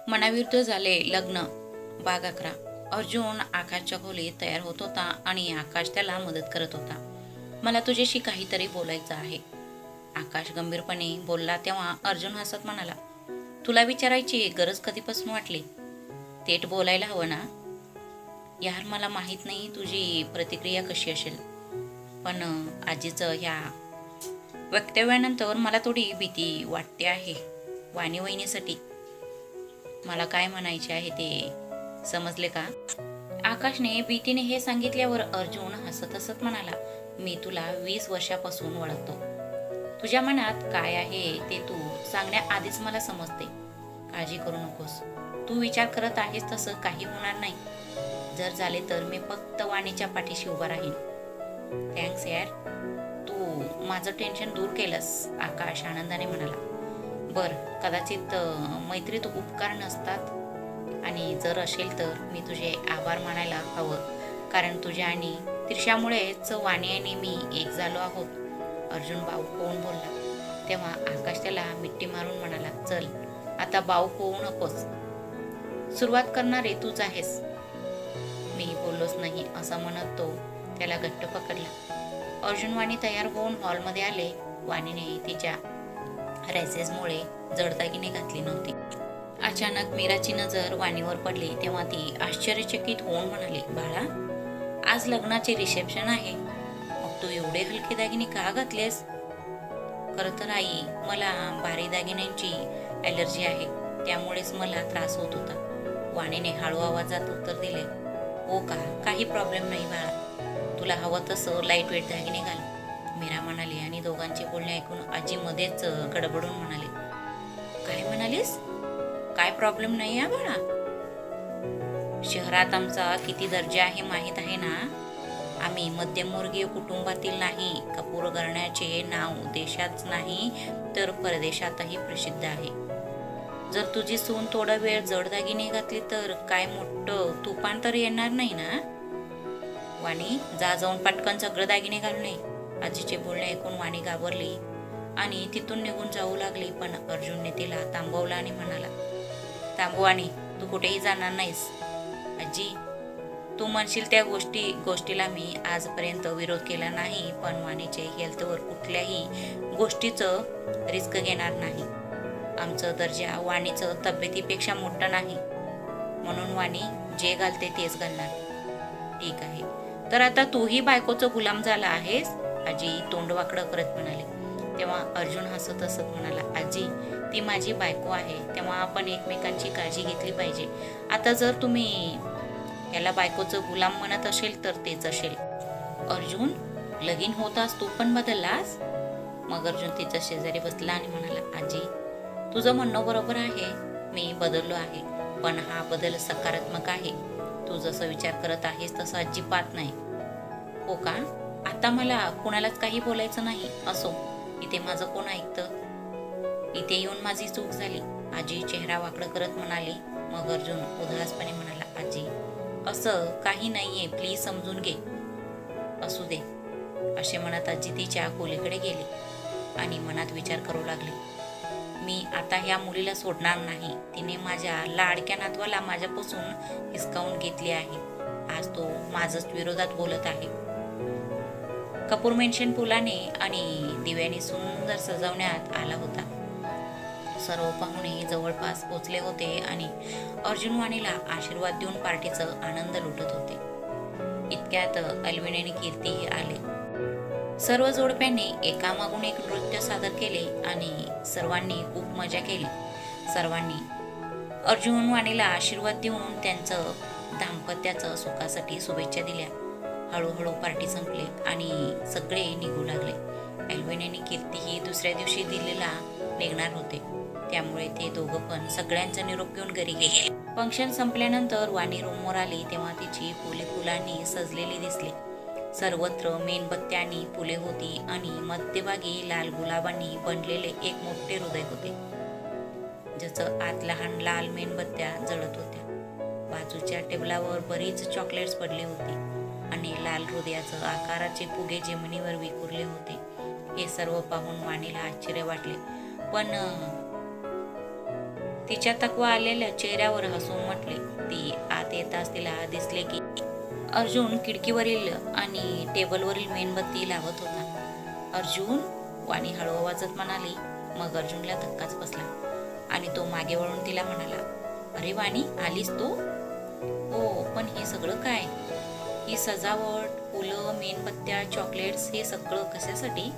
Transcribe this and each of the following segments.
मनाविरुद्ध झाले लग्न. भाग 11. अर्जुन आकाशच्या खोलीत तयार होत होता आणि आकाश त्याला मदत करत होता. मला तुझ्याशी काहीतरी बोलायचं आहे, आकाश गंभीरपणे बोलला. तेव्हा अर्जुन हसत म्हणाला, तुला विचारायची गरज कधीपासून वाटली? थेट बोलायला हवं ना यार. मला माहित नाही तुझी प्रतिक्रिया कशी असेल, पण आजीचं ह्या वक्तव्यानंतर मला थोडी भीती वाटते आहे. वाणी वहिनीसाठी मला काय म्हणायचे आहे ते समजले का? आकाशने भीतीने हे सांगितल्यावर अर्जुन हसत हसत म्हणाला, मी तुला 20 वर्षापासून ओळखतो. तुझ्या मनात काय आहे ते तू सांगण्याआधीच मला समजते. काळजी करू नकोस. तू विचार करत आहेस तसं काही होणार नाही. जर झाले तर मी फक्त वाणीच्या पाठीशी उभा राहीन. थँक्स यार, तू माझं टेन्शन दूर केलंस, आकाश आनंदाने म्हणाला. बर, कदाचित मैत्रीत उपकार नसतात, आणि जर असेल तर मी तुझे आभार मानायला हवं, कारण तुझ्या आणि तिरशामुळेच वाणी आणि मी एक झालो आहोत. अर्जुन भाऊ होऊन बोलला. तेव्हा आकाश त्याला मिठी मारून म्हणाला, चल आता भाऊ होऊ नकोस, सुरुवात करणारे तूच आहेस. मी बोललोच नाही असं म्हणत तो त्याला घट्ट पकडला. अर्जुन वाणी तयार होऊन हॉलमध्ये आले. वाणीने तिच्या रेसेसमुळे जडदागिने घातली नव्हती. अचानक मीराची नजर वाणीवर पडली. तेव्हा ती आश्चर्यचकित होऊन म्हणाली, बाळा, आज लग्नाचे रिसेप्शन आहे, मग तू एवढे हलके दागिने का घातलेस? खरं तर आई, मला भारी दागिन्यांची ॲलर्जी आहे, त्यामुळेच मला त्रास होत होता. वाणीने हळू आवाजात उत्तर दिले. हो का, काही प्रॉब्लेम नाही बाळा, तुला हवं तसं लाईट वेट दागिने घाल, मीरा म्हणाली. आणि दोघांचे बोलणे ऐकून आजी मध्येच गडबडून म्हणाले, काय म्हणालीस? काय प्रॉब्लेम नाही आहे बाळा? शहरात आमचा किती दर्जा आहे माहीत आहे ना. आम्ही मध्यमवर्गीय कुटुंबातील नाही. कपूर घराण्याचे नाव देशात नाही तर परदेशातही प्रसिद्ध आहे. जर तुझी सून थोडा वेळ जड दागिने घातली तर काय मोठं तुफान तर येणार नाही ना. वाणी, जा जाऊन पटकन सगळं दागिने घालून ये. आजीचे बोलणे ऐकून वाणी घाबरली आणि तिथून निघून जाऊ लागली. पण अर्जुनने तिला थांबवला आणि म्हणाला, थांबू वाणी, तू कुठेही जाणार नाहीस. आजी, तू म्हणशील त्या गोष्टीला मी आजपर्यंत विरोध केला नाही, पण वाणीचे हेल्थवर कुठल्याही गोष्टीचं रिस्क घेणार नाही. आमचं दर्जा वाणीचं तब्येतीपेक्षा मोठं नाही, म्हणून वाणी जे घालते तेच घालणार. ठीक आहे, तर आता तूही बायकोचं गुलाम झाला आहेस, आजी तोंड वाकडं करत म्हणाले. तेव्हा अर्जुन हसत हसत म्हणाला, आजी, ती माझी बायको आहे, तेव्हा आपण एकमेकांची काळजी घेतली पाहिजे. आता जर तुम्ही याला बायकोचं गुलाम म्हणत असेल तर तेच असेल. अर्जुन, लगीन होतास तू पण बदललास? मग अर्जुन तिच्या शेजारी बसला आणि म्हणाला, आजी, तुझं म्हणणं बरोबर आहे, मी बदललो आहे, पण हा बदल सकारात्मक आहे. तू जसं विचार करत आहेस तसं अजिबात नाही. हो का? आता मला कुणालाच काही बोलायचं नाही. असो, इथे माझं कोण ऐकतं? इथे येऊन माझी चूक झाली, आजी चेहरा वाकडं करत म्हणाली. मग अर्जुन उदासपणे म्हणाला, आजी, असं काही नाहीये, प्लीज समजून घे. असू दे, असे म्हणत आजी तिच्या खोलीकडे गेली आणि मनात विचार करू लागली, मी आता ह्या मुलीला सोडणार नाही. तिने माझ्या लाडक्या नातवाला माझ्यापासून हिसकावून घेतली आहे. आज तो माझ्याच विरोधात बोलत आहे. कपूर मेन्शन फुलाने आणि दिव्याने सुंदर सजवण्यात आला होता. सर्व पाहुणे जवळपास पोचले होते आणि अर्जुन वाणीला आशीर्वाद देऊन पार्टीचा आनंद लुटत होते. इतक्यात अल्विन आणि कीर्तीही आले. सर्व जोडप्यांनी एकामागून एक नृत्य सादर केले आणि सर्वांनी खूप मजा केली. सर्वांनी अर्जुन वाणीला आशीर्वाद देऊन त्यांचं दाम्पत्याचं सुखासाठी शुभेच्छा दिल्या. हळूहळू पार्टी संपली आणि सगळे निघू लागले. अल्विन आणि कीर्तीही दुसऱ्या दिवशी दिल्लीला निघणार होते, त्यामुळे ते दोघं पण सगळ्यांचा निरोप घेऊन घरी गेले. फंक्शन संपल्यानंतर वाणी रूमवर आली तेव्हा तिची फुले फुलांनी सजलेली दिसली. सर्वत्र मेणबत्त्या आणि फुले होती आणि मध्यभागी लाल गुलाबांनी बनलेले एक मोठे हृदय होते, ज्याचं आत लहान लाल मेणबत्त्या जळत होत्या. बाजूच्या टेबलावर बरीच चॉकलेट्स पडली होती आणि लाल हृदयाचं आकाराचे फुगे जमिनीवर विखुरले होते. हे सर्व पाहून वाणीला आश्चर्य वाटले, पण तिच्या तकवा आलेल्या चेहऱ्यावर हसून म्हटले. ती आत येताच तिला दिसले की अर्जुन खिडकीवरील आणि टेबलवरील मेणबत्ती लावत होता. अर्जुन, वाणी हळू आवाजात म्हणाली. मग अर्जुनला धक्काच बसला आणि तो मागे वळून तिला म्हणाला, अरे वाणी, आलीस तू? हो, पण हे सगळं काय? ही सजावट, फुलं, मेणबत्त्या, चॉकलेट्स, हे सगळं कशासाठी?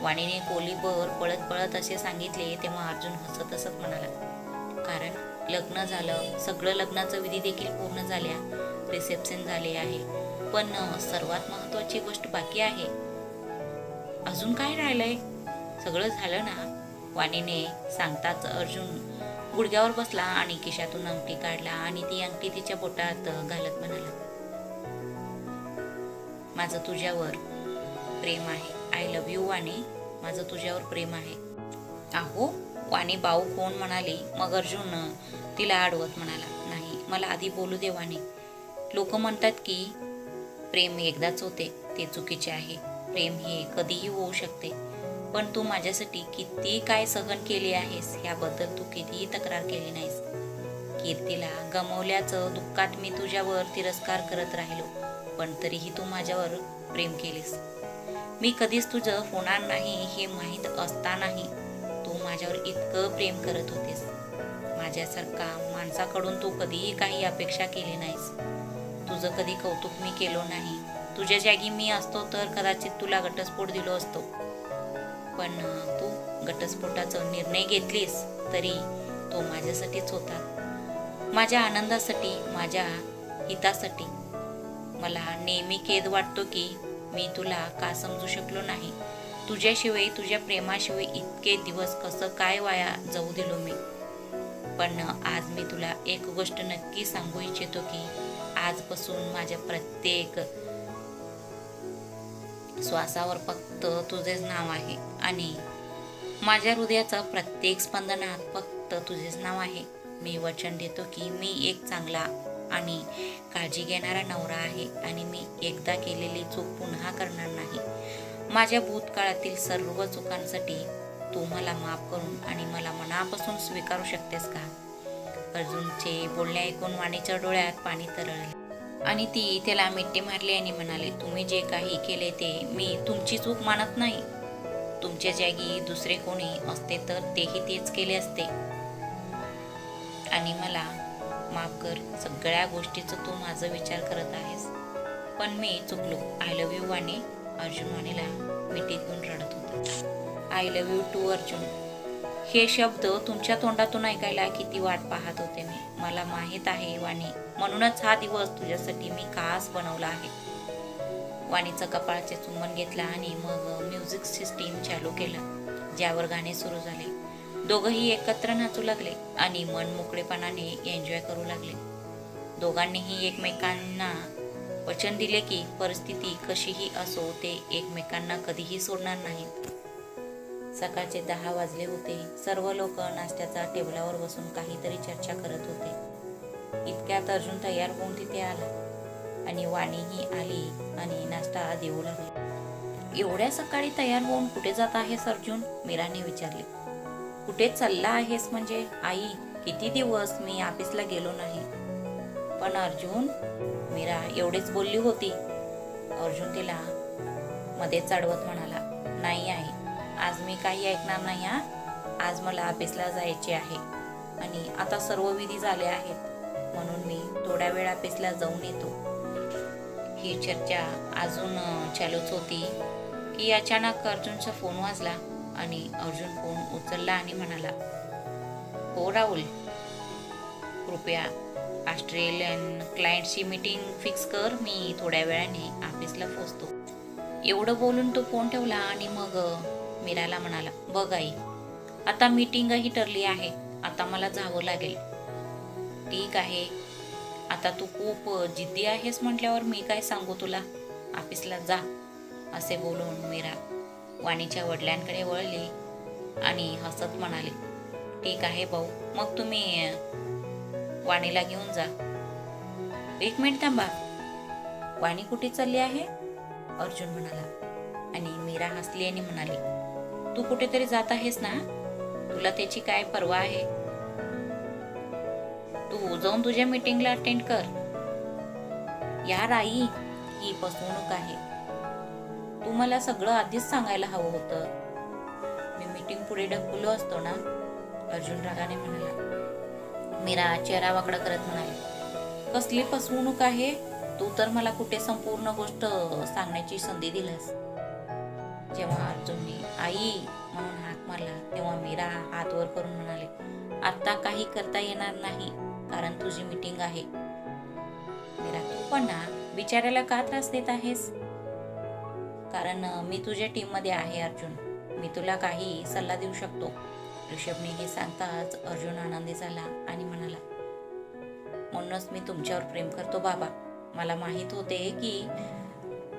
वाणीने कोलीभर पळत पळत असे सांगितले तेव्हा अर्जुन हसत हसत म्हणाला, कारण लग्न झालं, सगळं लग्नाचं विधी देखील पूर्ण झाल्या, रिसेप्शन झाले आहे, पण सर्वात महत्वाची गोष्ट बाकी आहे. अजून काय राहिलंय? सगळं झालं ना? वाणीने सांगताच अर्जुन गुडघ्यावर बसला आणि खिशातून अंगठी काढला आणि ती अंगठी तिच्या बोटात घालत म्हणाला, माझं तुझ्यावर प्रेम आहे. आय लव्ह यू वाणी, माझं तुझ्यावर प्रेम आहे. अहो, वाणी बाऊ कोण म्हणाली. मग अर्जुन तिला अडवत म्हणाला, नाही, मला आधी बोलू दे वाणी. लोक म्हणतात की प्रेम एकदाच होते, ते चुकीचे आहे. प्रेम हे कधीही होऊ शकते, पण तू माझ्यासाठी किती काय सहन केले आहेस याबद्दल तू कधीही तक्रार केली नाहीस. कीर्तीला गमावल्याचं दुःखात मी तुझ्यावर तिरस्कार करत राहिलो, पण तरीही तू माझ्यावर प्रेम केलीस. मी कधीच तुझं होणार नाही हे माहीत असतानाही तू माझ्यावर इतकं प्रेम करत होतीस. माझ्यासारखा माणसाकडून तू कधीही काही अपेक्षा केली नाहीस. तुझं कधी कौतुक मी केलो नाही. तुझ्या जागी मी असतो तर कदाचित तुला घटस्फोट दिलो असतो, पण तू घटस्फोटाचा निर्णय घेतलीस तरी तो माझ्यासाठीच होता, माझ्या आनंदासाठी, माझ्या हितासाठी. मला नेहमी खेद वाटतो की मी तुला का समजू शकलो नाही. तुझ्याशिवाय, तुझ्या प्रेमाशिवाय इतके दिवस कसं काय वाया जाऊ दिलो मी. पण आज मी तुला एक गोष्ट नक्की सांगू इच्छितो की आजपासून माझ्या प्रत्येक श्वासावर फक्त तुझेच नाव आहे आणि माझ्या हृदयाचा प्रत्येक स्पंदनात फक्त तुझेच नाव आहे. मी वचन देतो की मी एक चांगला आणि काळजी घेणारा नवरा आहे आणि मी एकदा केलेली चूक पुन्हा करणार नाही. माझ्या भूतकाळातील सर्व चुकांसाठी तू मला माफ करून आणि मला मनापासून स्वीकारू शकतेस का? अर्जुनचे बोलणे ऐकून वाणीच्या डोळ्यात पाणी तरळले आणि ती त्याला मिठी मारली आणि म्हणाली, तुम्ही जे काही केले ते मी तुमची चूक मानत नाही. तुमच्या जागी दुसरे कोणी असते तर तेही तेच केले असते आणि मला माफ कर. सगळ्या गोष्टीचं तू माझा विचार करत आहेस, पण मी चुकलो. I love you Vani. Arjun वाणीला मिठी घेऊन रडत होता. I love you too Arjun. हे शब्द तुमच्या तोंडातून ऐकायला किती वाट पाहत होते मी. मला माहीत आहे वाणी, म्हणूनच हा दिवस तुझ्यासाठी मी खास बनवला आहे. वाणीचं कपाळाचे चुंबन घेतला आणि मग म्युझिक सिस्टीम चालू केलं, ज्यावर गाणे सुरू झाले. दोघंही एकत्र नाचू लागले आणि मन मोकळेपणाने एन्जॉय करू लागले. दोघांनीही एकमेकांना वचन दिले की परिस्थिती कशीही असो ते एकमेकांना कधीही सोडणार नाहीत. सकाळचे 10 वाजले होते. सर्व लोक नाश्त्याच्या टेबलावर बसून काहीतरी चर्चा करत होते. इतक्यात अर्जुन तयार होऊन तिथे आला आणि वाणीही आली आणि नाश्ता देऊ लागली. एवढ्या सकाळी तयार होऊन कुठे जात आहेस अर्जुन? मीराने विचारले. कुठे चालला आहेस म्हणजे? आई, किती दिवस मी ऑफिसला गेलो नाही. पण अर्जुन, मीरा एवढेच बोलली होती. अर्जुन तिला मध्येच अडवत म्हणाला, नाही आई, आज मी काही ऐकणार नाही. आज मला ऑफिसला जायचे आहे आणि आता सर्व विधी झाले आहेत, म्हणून मी थोड्या वेळ ऑफिसला जाऊन येतो. ही चर्चा अजून चालूच होती की अचानक अर्जुनचा फोन वाजला आणि अर्जुन फोन उचलला आणि म्हणाला, हो राहुल, कृपया ऑस्ट्रेलियन क्लायंटची मीटिंग फिक्स कर. मी थोड्या वेळाने ऑफिसला पोहोचतो. एवढं बोलून तो फोन ठेवला आणि मग मीराला म्हणाला, बघ आई, आता मीटिंगही ठरली आहे. आता मला जावं लागेल. ठीक आहे, आता तू खूप जिद्दी आहेस म्हटल्यावर मी काय सांगू तुला. ऑफिसला जा. असे बोलून मीरा वाणीच्या वडिलांकडे वळली आणि हसत म्हणाली, ठीक आहे भाऊ, मग तुम्ही वाणीला घेऊन जा. एक मिनिट थांबा, वाणी कुठे चालली आहे? अर्जुन म्हणाला आणि मीरा हसली आणि म्हणाली, तू कुठेतरी जात आहेस ना? तुला त्याची काय पर्वा आहे? तू जाऊन तुझ्या मीटिंगला अटेंड कर. यार आई, ही फसवणूक आहे. तू मला सगळं आधीच सांगायला हवं होतं. मी मीटिंग पुढे ढकललो असतो ना, अर्जुन रागाने म्हणाला. मीरा चेहरा वाकडा करत म्हणाली, कसली फसवणूक आहे? तू तर मला कुठे संपूर्ण गोष्ट सांगण्याची संधी दिलास. जेव्हा अर्जुनने आई म्हणून हाक मारला तेव्हा मीरा हात वर करून म्हणाले, आता काही करता येणार नाही कारण तुझी मीटिंग आहे. मीरा, तू पण ना बिचाऱ्याला का त्रास देत आहेस? कारण मी तुझ्या टीम मध्ये आहे अर्जुन. मी तुला काही सल्ला देऊ शकतो. ऋषभने हे सांगताच अर्जुन आनंदी झाला आणि म्हणाला, म्हणूनच मी तुमच्यावर प्रेम करतो बाबा. मला माहित होते की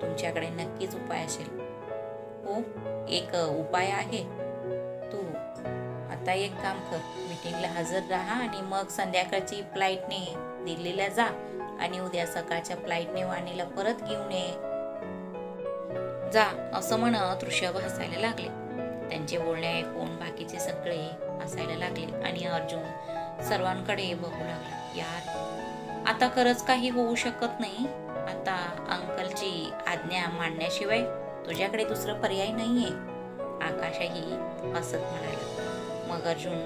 तुमच्याकडे नक्कीच उपाय असेल. हो, एक उपाय आहे. तू आता एक काम कर, मीटिंगला हजर राहा आणि मग संध्याकाळची फ्लाईटने दिल्लीला जा आणि उद्या सकाळच्या फ्लाईटने वाणीला परत घेऊन ये जा, असं म्हणत ऋषभ हसायला लागले. त्यांचे बोलणे ऐकून बाकीचे सगळे हसायला लागले आणि अर्जुन सर्वांकडे बघू लागला. यार, आता खरंच काही होऊ शकत नाही. आता अंकलची आज्ञा मानण्याशिवाय तुझ्याकडे दुसरं पर्याय नाहीये. आकाशही हसत म्हणाला. मग अर्जुन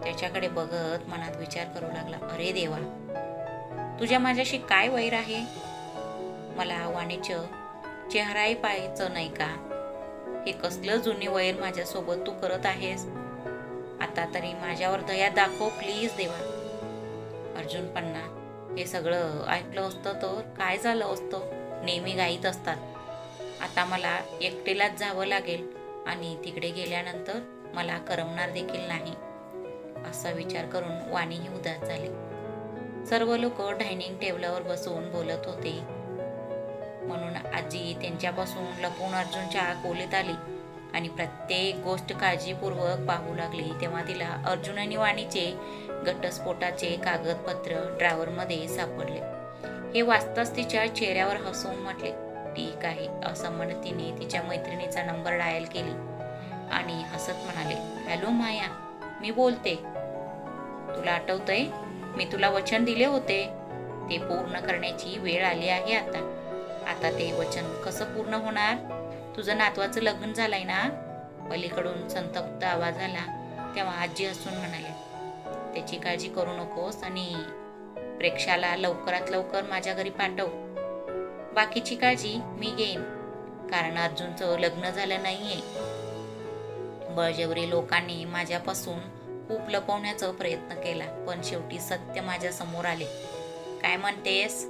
त्याच्याकडे बघत मनात विचार करू लागला, अरे देवा, तुझ्या माझ्याशी काय वैर आहे? मला वाणीचं चेहराही पाहायचं नाही का? हे कसलं जुनी वैर माझ्यासोबत तू करत आहेस? आता तरी माझ्यावर दया दाखव प्लीज देवा. अर्जुन पन्ना हे सगळं ऐकलं असतं तर काय झालं असतं? नेहमी गाईत असतात. आता मला एकटेलाच जावं लागेल आणि तिकडे गेल्यानंतर मला करमणार देखील नाही. असा विचार करून वाणीही उदास झाली. सर्व लोक डायनिंग टेबलावर बसून बोलत होते म्हणून आजी त्यांच्यापासून लपून अर्जुनच्या खोलीत आली आणि प्रत्येक गोष्ट काळजीपूर्वक पाहू लागली. तेव्हा तिला अर्जुन आणि वाणीचे घटस्फोटाचे कागदपत्र ड्रायव्हरमध्ये सापडले. हे वाचताच तिच्या चेहऱ्यावर हसून म्हटले, ठीक आहे, असं म्हणत तिने तिच्या मैत्रिणीचा नंबर डायल केली आणि हसत म्हणाले, हॅलो माया, मी बोलते. तुला आठवतंय मी तुला वचन दिले होते, ते पूर्ण करण्याची वेळ आली आहे आता. आता ते वचन कसं पूर्ण होणार? तुझं नातवाचं लग्न झालंय ना? पलीकडून संतप्त आवाज आला. तेव्हा आजी हसून म्हणाले, त्याची काळजी करू नकोस आणि प्रेक्षाला लवकरात लवकर माझ्या घरी पाठव. बाकीची काळजी मी घेईन, कारण अर्जुनचं लग्न झालं नाहीये. बळजबरी लोकांनी माझ्यापासून खूप लपवण्याचा प्रयत्न केला, पण शेवटी सत्य माझ्या समोर आले. काय म्हणतेस?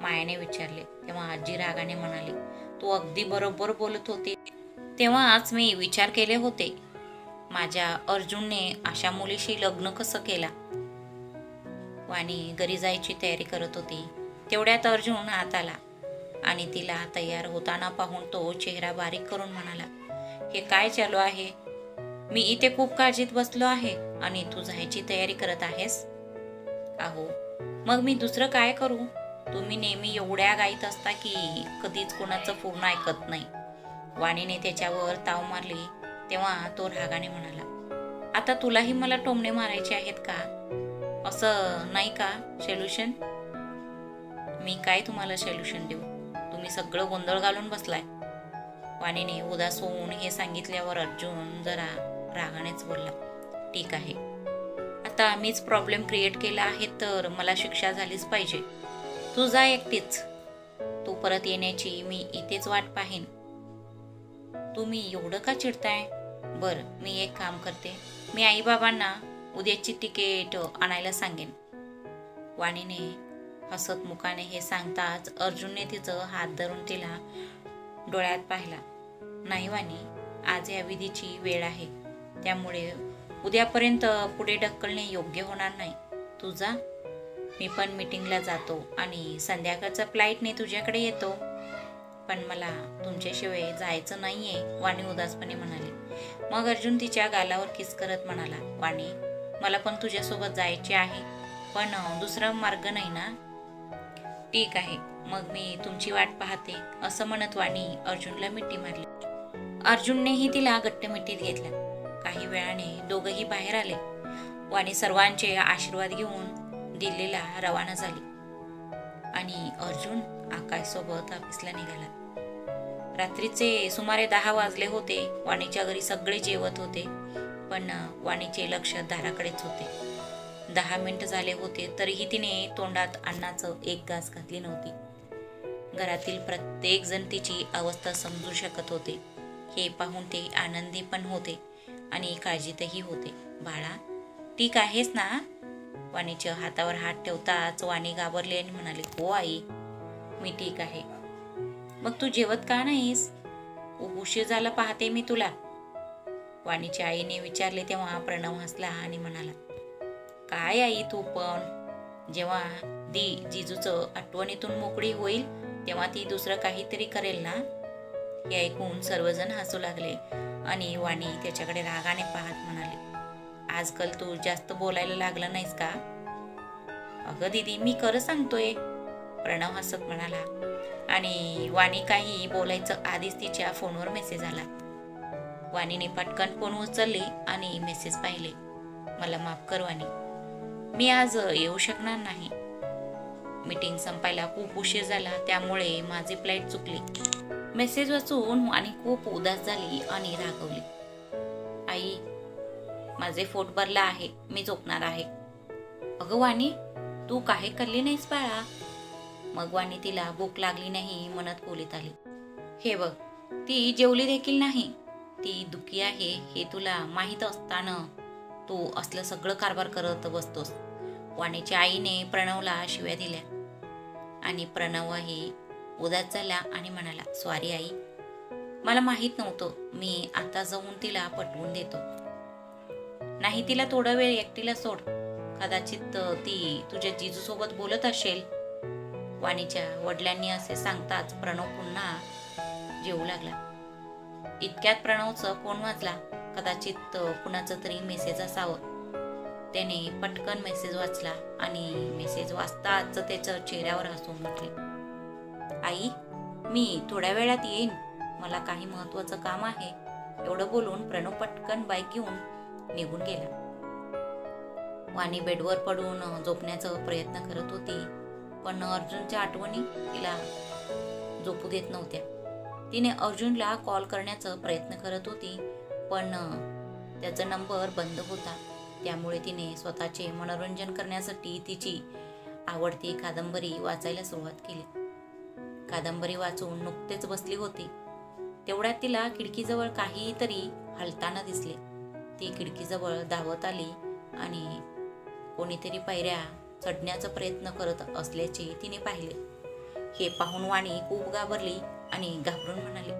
मायाने विचारले. तेव्हा आजी रागाने म्हणाली, तू अगदी बरोबर बोलत होती. तेव्हाच मी विचार केले होते, माझ्या अर्जुनने अशा मुलीशी लग्न कसं केला. वाणी घरी जायची तयारी करत होती. तेवढ्यात अर्जुन आत आला आणि तिला तयार होताना पाहून तो चेहरा बारीक करून म्हणाला, हे काय चालू आहे? मी इथे खूप काळजीत बसलो आहे आणि तू जायची तयारी करत आहेस. अहो, मग मी दुसरं काय करू? तुम्ही नेहमी एवढ्या गाईत असता की कधीच कोणाचं पूर्ण ऐकत नाही. वाणीने त्याच्यावर ताव मारली. तेव्हा तो रागाने म्हणाला, आता तुलाही मला टोमणे मारायचे आहेत का? असं नाही का सोल्युशन? मी काय तुम्हाला सोल्युशन देऊ? तुम्ही सगळं गोंधळ घालून बसलाय. वाणीने उदास होऊन हे सांगितल्यावर अर्जुन जरा रागानेच बोलला, ठीक आहे, आता मीच प्रॉब्लेम क्रिएट केला आहे तर मला शिक्षा झालीच पाहिजे. तू जा एकटीच. तू परत येण्याची मी इथेच वाट पाहीन. तुम्ही एवढं का चिडताय? बरं, मी एक काम करते, मी आई बाबांना उद्याची तिकीट आणायला सांगेन. वाणीने हसत मुखाने हे सांगताच अर्जुनने तिचं हात धरून तिला डोळ्यात पाहिला. नाही वाणी, आज या विधीची वेळ आहे, त्यामुळे उद्यापर्यंत पुढे ढकलणे योग्य होणार नाही. तू जा, मी पण मीटिंगला जातो आणि संध्याकाळचा फ्लाईटने तुझ्याकडे येतो. पण मला तुमच्याशिवाय जायचं नाहीये, वाणी उदासपणे म्हणाली. मग अर्जुन तिच्या गालावर किस करत म्हणाला, वाणी, मला पण तुझ्यासोबत जायचे आहे, पण दुसरा मार्ग नाही ना? ठीक आहे, मग मी तुमची वाट पाहते, असं म्हणत वाणी अर्जुनला मिठी मारली. अर्जुननेही तिला घट्ट मिठीत घेतलं. काही वेळाने दोघंही बाहेर आले. वाणी सर्वांचे आशीर्वाद घेऊन दिल्लीला रवाना झाली आणि अर्जुन आकाशसोबत ऑफिसला निघाला. रात्रीचे सुमारे 10 वाजले होते. वाणीच्या घरी सगळे जेवत होते, पण वाणीचे लक्ष दाराकडेच होते. 10 मिनिट झाले होते तरीही तिने तोंडात अन्नाचं एक घास घातली नव्हती. घरातील प्रत्येक जण तिची अवस्था समजू शकत होते. हे पाहून ते आनंदी पण होते आणि काळजीतही होते. बाळा, ठीक आहेस ना? वाणीच्या हातावर हात ठेवताच वाणी घाबरली आणि म्हणाली, हो आई, मी ठीक आहे. मग तू जेवत का नाहीस? खूप उशीर झाला पाहते मी तुला. वाणीच्या आईने विचारले तेव्हा प्रणव हसला आणि म्हणाला, काय आई तू पण? जेव्हा जिजूचं आठवणीतून मोकळी होईल तेव्हा ती दुसरं काहीतरी करेल ना? हे ऐकून सर्वजण हसू लागले आणि वाणी त्याच्याकडे रागाने पाहत म्हणाली, आजकाल तू जास्त बोलायला लागला नाहीस का? अगं दीदी, मी खरं सांगतोय, प्रणव हसत म्हणाला. आणि वाणी काही बोलायचं आधीच तिच्या फोनवर मेसेज आला. वाणीने पटकन फोन उचलली आणि मेसेज पाहिले. मला माफ कर वाणी, मी आज येऊ शकणार नाही. मीटिंग संपायला खूप उशीर झाला, त्यामुळे माझी फ्लाईट चुकली. मेसेज वाचून वाणी खूप उदास झाली आणि रागवली. आई, माझे पोट भरला आहे, मी झोपणार आहे. अगं वाणी, तू काही खाल्ली नाहीस बाळा? मग वाणी तिला भूक लागली नाही म्हणत खोलीत आली. हे बघ, ती जेवली देखील नाही. ती दुःखी आहे हे तुला माहीत असताना तू असलं सगळं कारभार करत बसतोस. वाणीच्या आईने प्रणवला शिव्या दिल्या आणि प्रणवही उदास झाला आणि म्हणाला, सॉरी आई, मला माहीत नव्हतं. मी आता जाऊन तिला पटवून देतो. नाही, तिला थोडा वेळ एकटीला सोड. कदाचित ती तुझ्या जिजू सोबत बोलत असेल. वाणीच्या वडिलांनी असे सांगताच प्रणव पुन्हा जेवू लागला. इतक्यात प्रणवचा फोन वाजला. कदाचित कुणाचं तरी मेसेज असावं. त्याने पटकन मेसेज वाचला आणि मेसेज वाचताच त्याच्या चेहऱ्यावर हसू उमटले. आई, मी थोड्या वेळात येईन, मला काही महत्वाचं काम आहे. एवढं बोलून प्रणव पटकन बाईक घेऊन निघून गेला. वाणी बेडवर पडून झोपण्याचा प्रयत्न करत होती, पण अर्जुनच्या आठवणी तिला झोपू देत नव्हत्या. तिने अर्जुनला कॉल करण्याचा प्रयत्न करत होती, पण त्याचा नंबर बंद होता. त्यामुळे तिने स्वतःचे मनोरंजन करण्यासाठी तिची आवडती कादंबरी वाचायला सुरुवात केली. कादंबरी वाचून नुकतेच बसली होती, तेवढ्यात तिला खिडकीजवळ काहीतरी हलताना दिसले. ती खिडकीजवळ धावत आली आणि कोणीतरी पायऱ्या चढण्याचा प्रयत्न करत असल्याचे तिने पाहिले. हे पाहून वाणी खूप घाबरली आणि घाबरून म्हणाली,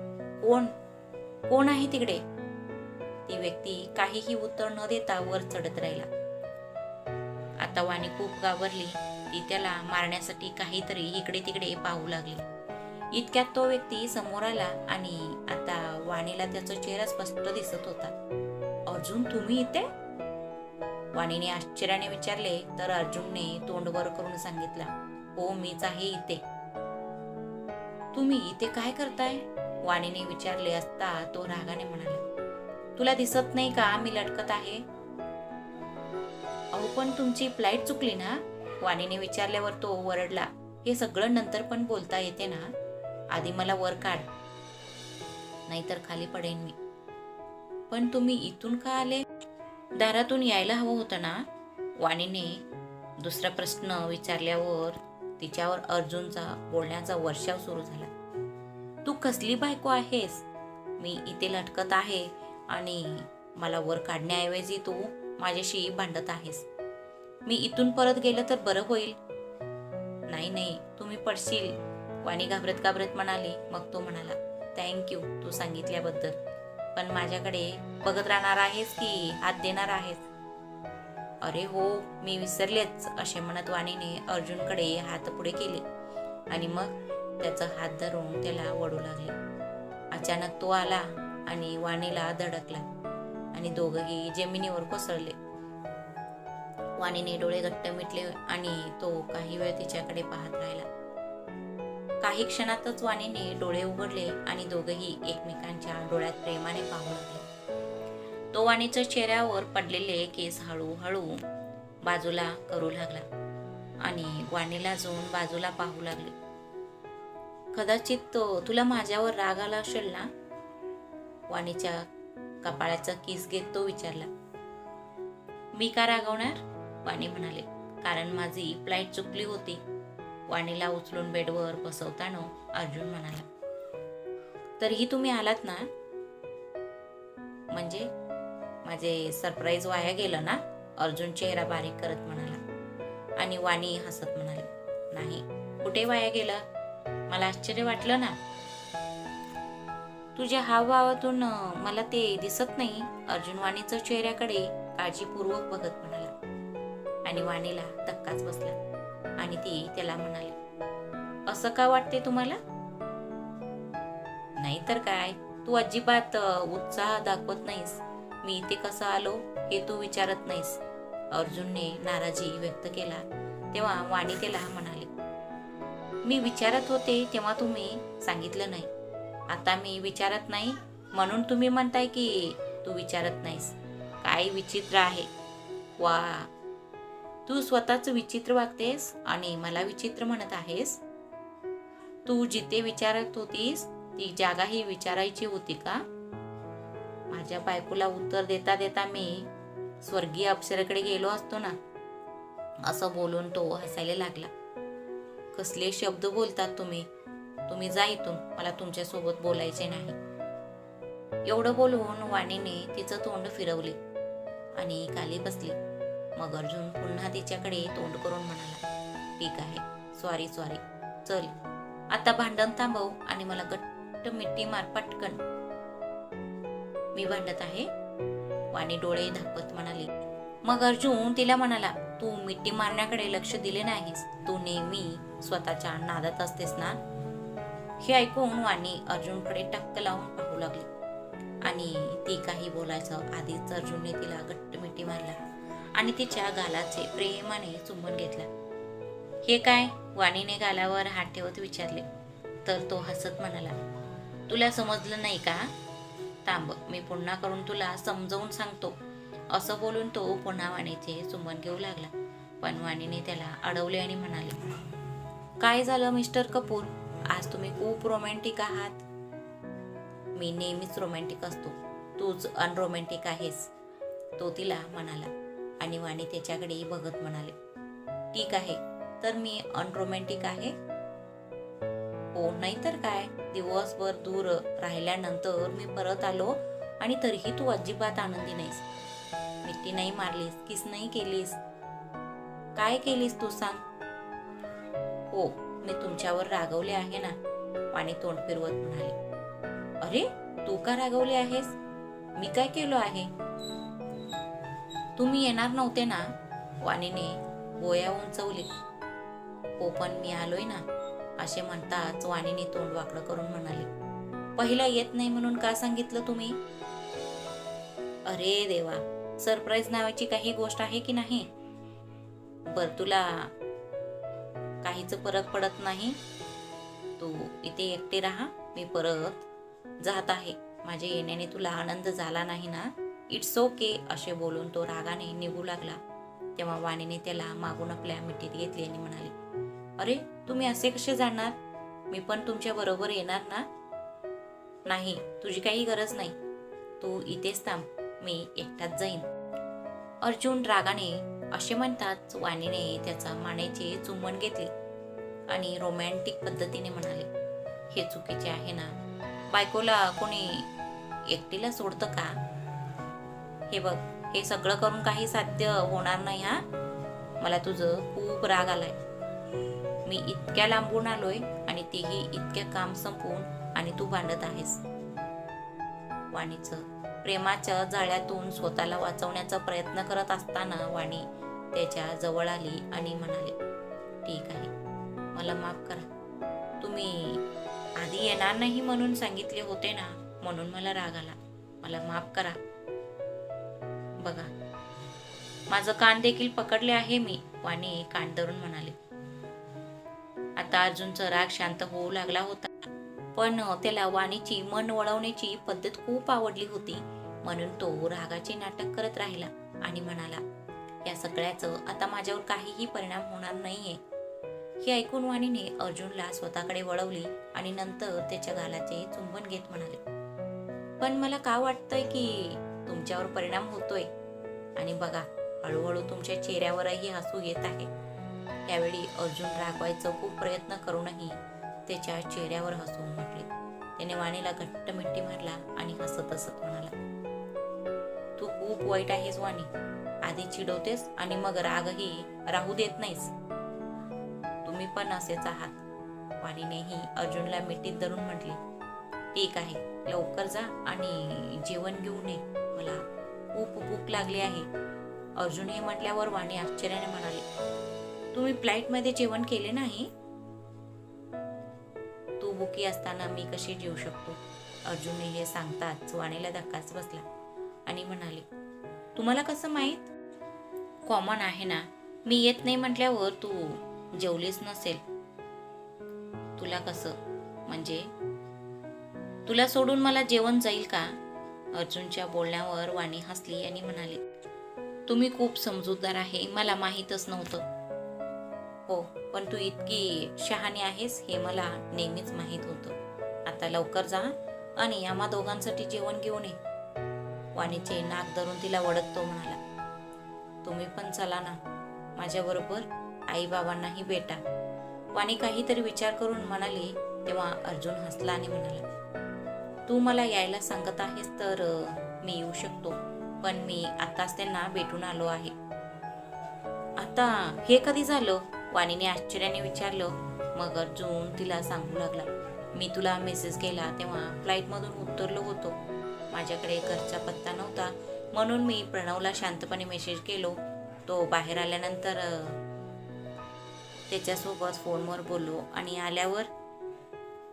कोण आहे तिकडे? ती व्यक्ती काहीही उत्तर न देता वर चढत राहिला. आता वाणी खूप घाबरली. ती त्याला मारण्यासाठी काहीतरी इकडे तिकडे पाहू लागली. इतक्यात तो व्यक्ती समोर आला आणि आता वाणीला त्याचा चेहरा स्पष्ट दिसत होता. अर्जुन, तुम्ही इथे? वाणीने आश्चर्याने विचारले तर अर्जुनने तोंड वर करून सांगितलं, हो, मीच आहे इथे. तुम्ही इथे काय करताय? वाणीने विचारले असता तो रागाने म्हणाला, तुला दिसत नाही का मी लटकत आहे? अहो, पण तुमची फ्लाईट चुकली ना? वाणीने विचारल्यावर तो वरडला, हे सगळं नंतर पण बोलता येते ना? आधी मला वर काढ, नाहीतर खाली पडेन मी. पण तुम्ही इथून का आले? दारातून यायला हवं होतं ना? वाणीने दुसरा प्रश्न विचारल्यावर तिच्यावर अर्जुनचा बोलण्याचा वर्षाव सुरू झाला. तू कसली बायको आहेस? मी इथे लटकत आहे आणि मला वर काढण्याऐवजी तू माझ्याशी भांडत आहेस. मी इथून परत गेलं तर बरं होईल. नाही, तुम्ही पडशील, वाणी घाबरत घाबरत म्हणाली. मग तो म्हणाला, थँक्यू तू सांगितल्याबद्दल, पण माझ्याकडे बघत राहणार आहेस की हात देणार आहेस? अरे हो, मी विसरलेच, असे म्हणत वाणीने अर्जुनकडे हात पुढे केले आणि मग त्याचा हात धरून त्याला वळू लागले. अचानक तो आला आणि वाणीला धडकला आणि दोघंही जमिनीवर कोसळले. वाणीने डोळे घट्ट मिटले आणि तो काही वेळ तिच्याकडे पाहत राहिला. काही क्षणातच वाणीने डोळे उघडले आणि दोघंही एकमेकांच्या डोळ्यात प्रेमाने पाहू लागले. तो वाणीच्या चेहऱ्यावर पडलेले केस हळूहळू बाजूला करू लागला आणि वाणीला जाऊन बाजूला पाहू लागले. कदाचित तुला माझ्यावर राग आला असेल ना? वाणीच्या कपाळाचा किस घेत तो विचारला. मी का रागवणार? वाणी म्हणाले. कारण माझी फ्लाईट चुकली होती. वाणीला उचलून बेडवर बसवताना अर्जुन म्हणाला. तरीही तुम्ही आलात ना? म्हणजे माझे सरप्राईज वाया गेलं ना? अर्जुन चेहरा बारीक करत म्हणाला. आणि वाणी हसत म्हणाली. नाही, कुठे वाया गेलं? मला आश्चर्य वाटलं ना. तुझ्या हावभावातून मला ते दिसत नाही. अर्जुन वाणीच्या चेहऱ्याकडे काळजीपूर्वक बघत म्हणाला. आणि वाणीला धक्काच बसला आणि ती त्याला म्हणाली. असं का वाटते तुम्हाला? नाही तर काय, तू अजिबात उत्साह दाखवत नाहीस. मी इथे कसा आलो हे तू विचारत नाहीस. अर्जुनने नाराजी व्यक्त केला तेव्हा वाणी त्याला म्हणाली. मी विचारत होते तेव्हा तुम्ही सांगितलं नाही. आता मी विचारत नाही म्हणून तुम्ही म्हणताय की तू विचारत नाहीस. काय विचित्र आहे. वा, तू स्वतःच विचित्र वागतेस आणि मला विचित्र म्हणत आहेस. तू जिथे विचारत होतीस ती जागा ही विचारायची होती का? माझ्या बायकोला उत्तर देता देता मी स्वर्गीय अप्सरेकडे गेलो असतो ना. असं बोलून तो हसायला लागला. कसले शब्द बोलतात तुम्ही. तुम्ही जा इथून, मला तुमच्यासोबत बोलायचे नाही. एवढं बोलून वाणीने तिचं तोंड फिरवले आणि खाली बसली. मग अर्जुन पुन्हा तिच्याकडे तोंड करून म्हणाला. ठीक आहे, सॉरी. चल आता भांडण थांबव आणि मला घट्ट मिठी मार पटकन. मी भांडत आहे? वाणी डोळे धापत म्हणाली. मग अर्जुन तिला म्हणाला. तू मिठी मारण्याकडे लक्ष दिले नाहीस. तू नेहमी स्वतःच्या नादात असतेस ना. हे ऐकून वाणी अर्जुनकडे टक्क लावून पाहू लागली आणि ती काही बोलायचं आधीच अर्जुनने तिला घट्ट मिठी मारला आणि तिच्या गालाचे प्रेमाने चुंबन घेतला. हे काय? वाणीने गालावर हात ठेवत विचारले. तर तो हसत म्हणाला. तुला समजलं नाही का? थांब, मी पुन्हा करून तुला समजावून सांगतो. असं बोलून तो पुन्हा वाणीचे चुंबन घेऊ लागला. पण वाणीने त्याला अडवले आणि म्हणाले. काय झालं मिस्टर कपूर? आज तुम्ही खूप रोमॅन्टिक आहात. मी नेहमीच रोमॅन्टिक असतो. तूच अनरोमॅन्टिक आहेस, तो तिला म्हणाला. आणि वाणी त्याच्याकडे बघत म्हणाले. ठीक आहे, तर मी अनरोमॅन्टिक आहे? हो, नाही तर काय. दिवसभर दूर राहिल्यानंतर मी परत आलो आणि तरीही तू अजिबात आनंदी नाहीस. मिठी नाही मारलीस, किस नाही केलीस. काय केलीस तू सांग? हो, मी तुमच्यावर रागवले आहे ना. वाणी तोंड फिरवत म्हणाली. अरे, तू का रागवले आहेस? मी काय केलं आहे? तुम्ही येणार नव्हते ना. वाणीने बोया उंचवली. हो, पण मी आलोय ना. असे म्हणताच वाणीने तोंड वाकडं करून म्हणाले. पहिला येत नाही म्हणून का सांगितलं तुम्ही? अरे देवा, सरप्राईज नावाची काही गोष्ट आहे की नाही? बर, तुला काहीच फरक पडत नाही. तू इथे एकटे राहा, मी परत जात आहे. माझ्या येण्याने तुला आनंद झाला नाही ना? It's okay. असे बोलून तो रागाने निघू लागला. तेव्हा वाणीने त्याला मागून आपल्या मिठीत घेतली आणि म्हणाली. अरे, तुम्ही असे कसे जाणार? मी पण तुमच्या बरोबर येणार ना. नाही, तुझी काही गरज नाही. तू इथेच थांब, मी एकटाच जाईन. अर्जुन रागाने असे म्हणताच वाणीने त्याचा मानेचे चुंबन घेतले आणि रोमॅन्टिक पद्धतीने म्हणाले. हे चुकीचे आहे ना. बायकोला कोणी एकटीला सोडतं का? हे बघ, हे सगळं करून काही साध्य होणार नाही. हा, मला तुझं खूप राग आलाय. मी इतक्या लांबून आलोय आणि तेही इतक्या काम संपवून आणि तू भांडत आहेस. वाणीचं प्रेमाच्या जाळ्यातून स्वतःला वाचवण्याचा प्रयत्न करत असताना वाणी त्याच्या जवळ आली आणि म्हणाले. ठीक आहे, मला माफ करा. तुम्ही आधी येणार नाही म्हणून सांगितले होते ना, म्हणून मला राग आला. मला माफ करा. बघा, माझं कान देखील पकडले आहे मी. वाणी कान धरून म्हणाले. आता अर्जुनचा राग शांत होऊ लागला होता, पण त्याला वाणीची मन वळवण्याची पद्धत खूप आवडली होती. म्हणून तो रागाचे नाटक करत राहिला आणि म्हणाला. या सगळ्याचं आता माझ्यावर काहीही परिणाम होणार नाहीये. हे ऐकून वाणीने अर्जुनला स्वतःकडे वळवली आणि नंतर त्याच्या गालाचे चुंबन घेत म्हणाले, पण मला का वाटतंय की तुमच्यावर परिणाम होतोय. आणि बघा, हळूहळू तुमच्या चेहऱ्यावरही हसू येत आहे. त्यावेळी अर्जुन रागवायचा खूप प्रयत्न करूनही त्याच्या चेहऱ्यावर हसू उमटले. त्याने वाणीला घट्ट मिठी मारला आणि हसत हसत म्हणाला, तू खूप वाईट आहेस वाणी. आधी चिडवतेस आणि मग रागही राहू देत नाहीस. तुम्ही पण असेच आहात. वाणीनेही अर्जुनला मिठीत धरून म्हटले, ठीक आहे, लवकर जा आणि जेवण घेऊन ये, मला खूप भूक लागली आहे. अर्जुन हे म्हटल्यावर वाणी आश्चर्याने म्हणाले, तुम्ही फ्लाईटमध्ये जेवण केले नाही? तू भुकी असताना मी कशी जेवू शकतो. अर्जुनने हे सांगताच वाणीला धक्काच बसला आणि म्हणाले, तुम्हाला कसं माहित? कॉमन आहे ना, मी येत नाही म्हटल्यावर तू जेवलीच नसेल. तुला कसं, म्हणजे तुला सोडून मला जेवण जाईल का? अर्जुनच्या बोलण्यावर वाणी हसली आणि म्हणाली, तुम्ही खूप समजूतदार आहे, मला माहीतच नव्हतं. हो, पण तू इतकी शहाणी आहेस हे मला नेहमीच माहीत होतं. आता लवकर जा आणि आम्हा दोघांसाठी जेवण घेऊन ये. वाणीचे नाक धरून तिला वडत तो म्हणाला, तुम्ही पण चला ना माझ्याबरोबर, आई बाबांनाही भेटा. वाणी काहीतरी विचार करून म्हणाली. तेव्हा अर्जुन हसला आणि म्हणाला, तू मला यायला सांगत आहेस तर मी येऊ शकतो, पण मी आताच त्यांना भेटून आलो आहे. आता हे कधी झालं? वाणीने आश्चर्याने विचारलं. मग अर्जुन तिला सांगू लागला, मी तुला मेसेज केला तेव्हा फ्लाईटमधून उतरलो होतो. माझ्याकडे घरचा पत्ता नव्हता, म्हणून मी प्रणवला शांतपणे मेसेज केलो. तो बाहेर आल्यानंतर त्याच्यासोबत फोनवर बोललो आणि आल्यावर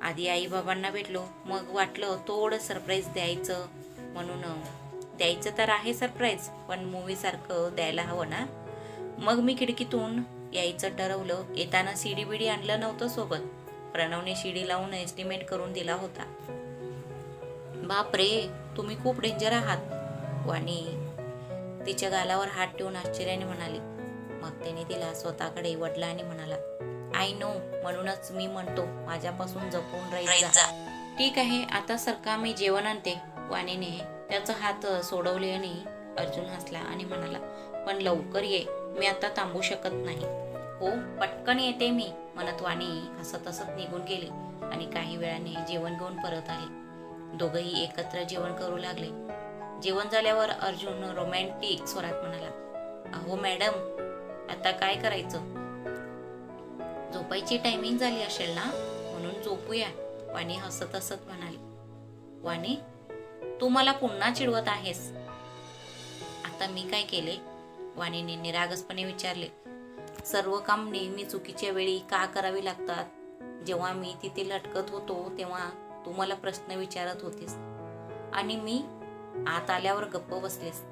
आधी आई बाबांना भेटलो. मग वाटलं थोडं सरप्राईज द्यायचं, म्हणून द्यायचं तर आहे सरप्राईज, पण मूवी सारखं द्यायला हवं ना. मग मी खिडकीतून यायचं ठरवलं. येताना सीडी बिडी आणलं नव्हतं सोबत. प्रणवने शिडी लावून एस्टिमेट करून दिला होता. बापरे, तुम्ही खूप डेंजर आहात. वाणी तिच्या गालावर हात ठेवून आश्चर्याने म्हणाली. मग त्याने तिला स्वतःकडे वडला आणि म्हणाला, आय नो, म्हणूनच मी म्हणतो माझ्यापासून जपून राहायचा. ठीक आहे, आता सरका, मी जेवण आणते. वाणीने त्याचा हात सोडवले आणि अर्जुन हसला आणि म्हणाला, पण लवकर ये, मी आता थांबू शकत नाही. हो, पटकन येते मी, म्हणत वाणी हसत हसत निघून गेली आणि काही वेळाने जेवण घेऊन परत आले. दोघंही एकत्र जेवण करू लागले. जेवण झाल्यावर अर्जुन रोमॅन्टिक स्वरात म्हणाला, अहो मॅडम, आता काय करायचं? झोपायची टायमिंग झाली असेल ना, म्हणून झोपूया. वाणी हसत हसत म्हणाली. वाणी, तू मला पुन्हा चिडवत आहेस. आता मी काय केले? वाणीने निरागसपणे विचारले. सर्व काम नेहमी चुकीच्या वेळी का करावी लागतात? जेव्हा मी तिथे लटकत होतो तेव्हा तू मला प्रश्न विचारत होतीस आणि मी आत आल्यावर गप्प बसलीस.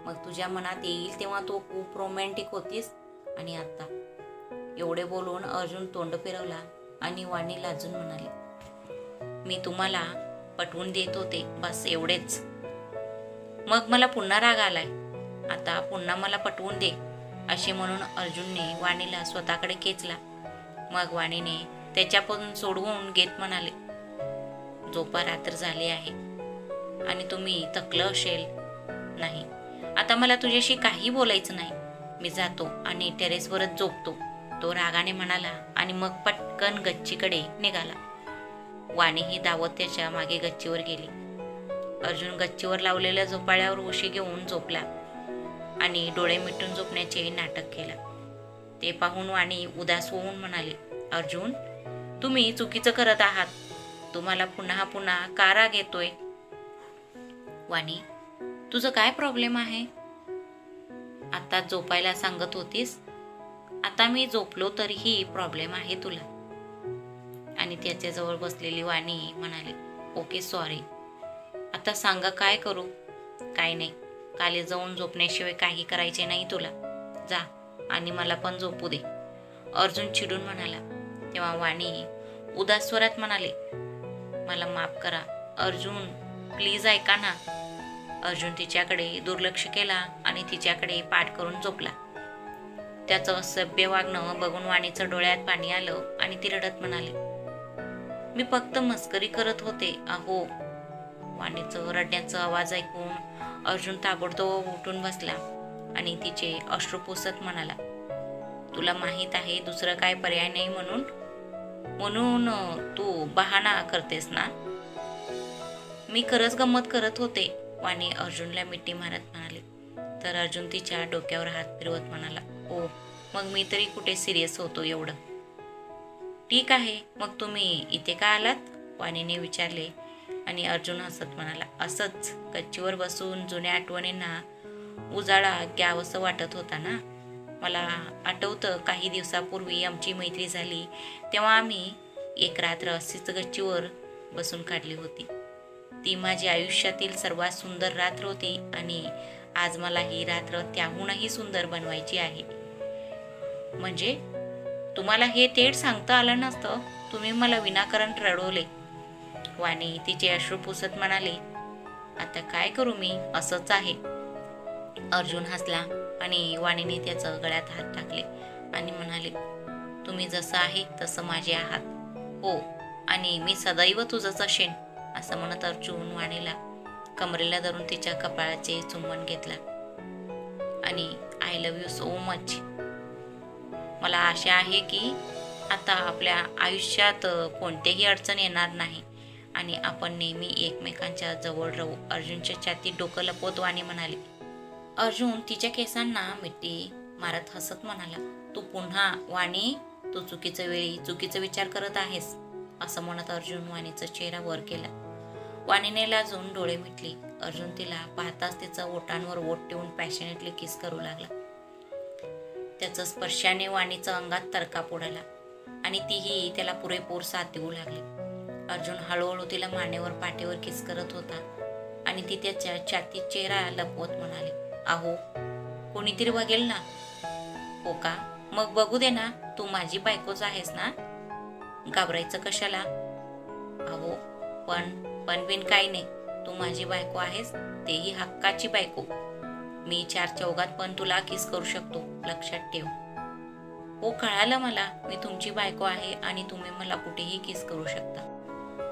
मग तुझ्या मनात येईल तेव्हा तू खूप रोमॅन्टिक होतीस. आणि आता? एवढे बोलून अर्जुन तोंड फिरवला आणि वाणी लाजून म्हणाली, मी तुम्हाला पटवून देत होते, बस एवढेच. मग मला पुन्हा राग आलाय. आता पुन्हा मला पटवून दे, असे म्हणून अर्जुनने वाणीला स्वतःकडे खेचला. मग वाणीने त्याच्यापासून सोडवून घेत म्हणाले, झोपा, रात्र झाली आहे आणि तुम्ही थकलं असेल. नाही, आता मला तुझ्याशी काही बोलायचं नाही. मी जातो आणि टेरेसवरच झोपतो, तो रागाने म्हणाला आणि मग पटकन गच्चीकडे निघाला. वाणी ही धावत त्याच्या मागे गच्चीवर गेली. अर्जुन गच्चीवर लावलेल्या झोपाळ्यावर उशी घेऊन झोपला आणि डोळे मिटून झोपण्याचे नाटक केला. ते पाहून वाणी उदास होऊन म्हणाले, अर्जुन, तुम्ही चुकीचं करत आहात. तुम्हाला पुन्हा पुन्हा का राग येतोय? वाणी, तुझं काय प्रॉब्लेम आहे? आता झोपायला सांगत होतीस, आता मी झोपलो तरीही प्रॉब्लेम आहे तुला. आणि त्याच्याजवळ बसलेली वाणी म्हणाली, ओके सॉरी. आता सांगा काय करू? काय नाही, खाली जाऊन झोपण्याशिवाय काही करायचे नाही तुला. जा आणि मला पण झोपू दे, अर्जुन चिडून म्हणाला. तेव्हा वाणी उदास स्वरात म्हणाले, मला माफ करा अर्जुन, प्लीज ऐका ना. अर्जुन तिच्याकडे दुर्लक्ष केला आणि तिच्याकडे पाठ करून झोपला. त्याचं असभ्य वागणं बघून वाणीचं डोळ्यात पाणी आलं आणि ती रडत म्हणाली, मी फक्त मस्करी करत होते अहो. वाणीचं रडण्याचा आवाज ऐकून अर्जुन ताबडतोब उठून बसला आणि तिचे अश्रू पुसत म्हणाला, तुला माहित आहे दुसरं काय पर्याय नाही म्हणून म्हणून तू बहाणा करतेस ना. मी खरंच गंमत करत होते, वाणी अर्जुनला मिठी मारत म्हणाली. तर अर्जुन तिच्या डोक्यावर हात फिरवत म्हणाला, ओ मग मी तरी कुठे सिरियस होतो एवढं. ठीक आहे, मग तुम्ही इथे का आलात, वाणीने विचारले. आणि अर्जुन हसत म्हणाला, असंच गच्चीवर बसून जुन्या आठवणींना उजाळा घ्यावंसं वाटत होता ना. मला आठवतं काही दिवसापूर्वी आमची मैत्री झाली तेव्हा आम्ही एक रात्र अशीच गच्चीवर बसून काढली होती. ती माझी आयुष्यातील सर्वात सुंदर रात्र होती आणि आज मला ही रात्र त्याहूनही सुंदर बनवायची आहे. म्हणजे तुम्हाला हे थेट सांगता आलं नसतं, तुम्ही मला विनाकारण रडवले, वाणी तिचे अश्रू पुसत म्हणाली. आता काय करू मी, असंच आहे. अर्जुन हसला आणि वाणीने त्याचं गळ्यात हात टाकले आणि म्हणाले, तुम्ही जसं आहे तसं माझे आहात, हो, आणि मी सदैव तुझंच असेन. असं म्हणत अर्जुन वाणीला कमरेला धरून तिच्या कपाळाचे चुंबन घेतला आणि I love you so much. मला आशा आहे की आता आपल्या आयुष्यात कोणतेही अडचण येणार नाही आणि आपण नेहमी एकमेकांच्या जवळ राहू. अर्जुनच्या छातीत डोकं लपवत वाणी म्हणाली. अर्जुन तिच्या केसांना मिठी मारत हसत म्हणाला, तू पुन्हा वाणी, तू चुकीच्या वेळी चुकीचा विचार करत आहेस. असं म्हणत अर्जुन वाणीचा चेहरा वर केला. वाणीने लाजून डोळे मिटली. अर्जुन तिला पाहताच तिचा ओठांवर ओठ ठेवून पॅशनेटली किस करू लागला. त्याच्या स्पर्शाने वाणीचा अंगात तरकाप उडाला आणि तीही त्याला पुरेपूर साथ देऊ लागली. अर्जुन हळूहळू तिला मानेवर पाठीवर किस करत होता आणि ती त्याच्या छातीत चेहरा लपवत म्हणाली, अहो कोणीतरी बघेल ना. हो का, मग बघू दे ना, तू माझी बायकोच आहेस ना, घाबरायचं कशाला. अहो पण बिन काही नाही, तू माझी बायको आहेस, तेही हक्काची बायको. मी चार चौघात पण तुला किस करू शकतो, लक्षात ठेव. हो कळालं मला, मी तुमची बायको आहे आणि तुम्ही मला कुठेही किस करू शकता.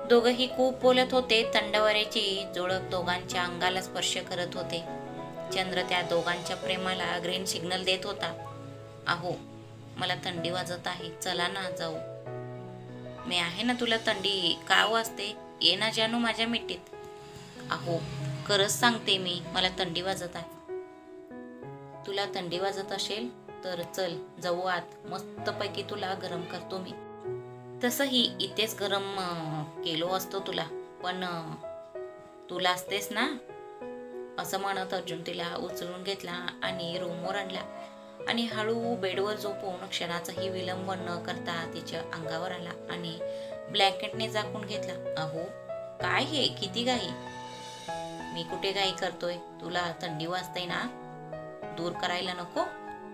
दोघंही खूप बोलत होते. थंडवाऱ्याची झुळूक दोघांच्या अंगाला स्पर्श करत होते. चंद्र त्या दोघांच्या प्रेमाला ग्रीन सिग्नल देत होता. अहो मला थंडी वाजत आहे, चला ना जाऊ. मी आहे ना तुला थंडी का वाजते, ये ना जानू माझ्या मिठीत. अहो खरंच सांगते मी, मला थंडी वाजत आहे. तुला थंडी वाजत असेल तर चल जाऊ आत, मस्तपैकी तुला गरम करतो मी. तसंही इथेच गरम केलो असतो तुला, पण तुला असतेस ना. असं म्हणत अर्जुन तिला उचलून घेतला आणि रूमवर आणला आणि हळू बेडवर झोपून क्षणाचाही विलंब न करता तिच्या अंगावर आला आणि ब्लँकेटने झाकून घेतला. अहो काय हे, किती घाई. मी कुठे घाई करतोय, तुला थंडी वाजते ना, दूर करायला नको.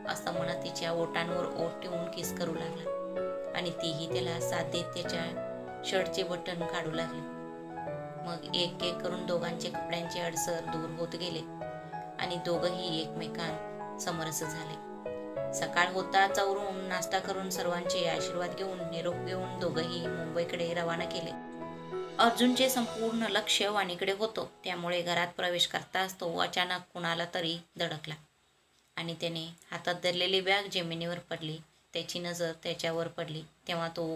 असं म्हणत तिच्या ओठांवर ओठ ठेवून किस करू लागला आणि तीही त्याला साथ देत त्याच्या शर्टचे बटन काढू लागली. मग एक एक करून दोघांचे कपड्यांचे अडसर दूर होत गेले आणि दोघंही एकमेकां समरस झाले. सकाळ होता चवरून नाश्ता करून सर्वांचे आशीर्वाद घेऊन निरोप घेऊन दोघंही मुंबईकडे रवाना केले. अर्जुनचे संपूर्ण लक्ष वाणीकडे होतं, त्यामुळे घरात प्रवेश करताच तो अचानक कुणाला तरी धडकला आणि त्याने हातात धरलेली बॅग जमिनीवर पडली. त्याची नजर त्याच्यावर पडली तेव्हा तो